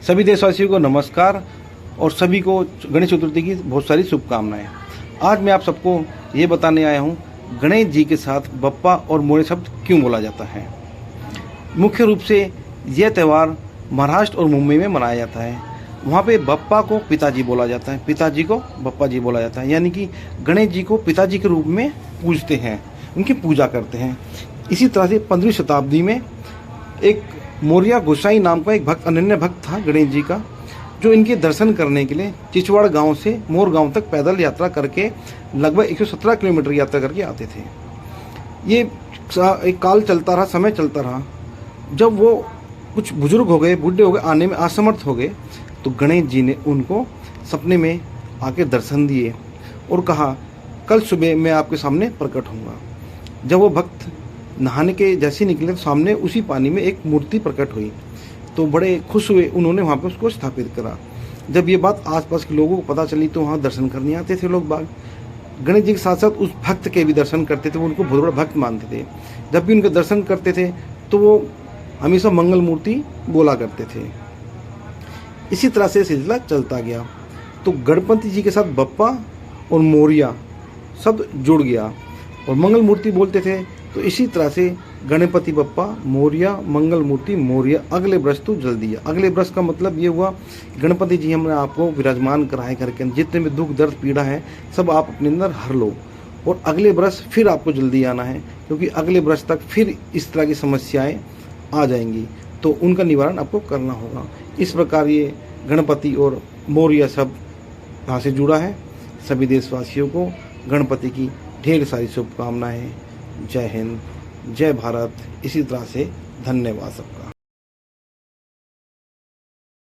सभी देशवासियों को नमस्कार और सभी को गणेश चतुर्थी की बहुत सारी शुभकामनाएं। आज मैं आप सबको ये बताने आया हूँ गणेश जी के साथ बप्पा और मोरिया शब्द क्यों बोला जाता है। मुख्य रूप से यह त्यौहार महाराष्ट्र और मुंबई में मनाया जाता है। वहाँ पे बप्पा को पिताजी बोला जाता है, पिताजी को बप्पा जी बोला जाता है, यानी कि गणेश जी को पिताजी के रूप में पूजते हैं, उनकी पूजा करते हैं। इसी तरह से 15वीं शताब्दी में एक मोरिया गोसाई नाम का एक भक्त, अनन्य भक्त था गणेश जी का, जो इनके दर्शन करने के लिए चिचवाड़ गांव से मोर गांव तक पैदल यात्रा करके लगभग 117 किलोमीटर यात्रा करके आते थे। ये एक काल चलता रहा, समय चलता रहा। जब वो कुछ बुजुर्ग हो गए, बूढ़े हो गए, आने में असमर्थ हो गए, तो गणेश जी ने उनको सपने में आके दर्शन दिए और कहा कल सुबह मैं आपके सामने प्रकट होऊंगा। जब वो भक्त नहाने के जैसे निकले तो सामने उसी पानी में एक मूर्ति प्रकट हुई, तो बड़े खुश हुए। उन्होंने वहाँ पे उसको स्थापित करा। जब ये बात आसपास के लोगों को पता चली तो वहाँ दर्शन करने आते थे लोग बाग। गणेश जी के साथ साथ उस भक्त के भी दर्शन करते थे, वो उनको बहुत बड़ा भक्त मानते थे। जब भी उनके दर्शन करते थे तो वो हमेशा मंगल मूर्ति बोला करते थे। इसी तरह से सिलसिला चलता गया, तो गणपति जी के साथ बप्पा और मोरिया शब्द जुड़ गया और मंगल मूर्ति बोलते थे। तो इसी तरह से गणपति बप्पा मोरिया, मंगल मूर्ति मोरिया, अगले ब्रश तो जल्दी है। अगले ब्रश का मतलब ये हुआ गणपति जी हमने आपको विराजमान कराए घर के अंदर, जितने भी दुख दर्द पीड़ा है सब आप अपने अंदर हर लो, और अगले ब्रश फिर आपको जल्दी आना है, क्योंकि अगले ब्रश तक फिर इस तरह की समस्याएं आ जाएंगी, तो उनका निवारण आपको करना होगा। इस प्रकार ये गणपति और मोरिया शब्द यहाँ से जुड़ा है। सभी देशवासियों को गणपति की ढेर सारी शुभकामनाएं। जय हिंद, जय भारत। इसी तरह से धन्यवाद सबका।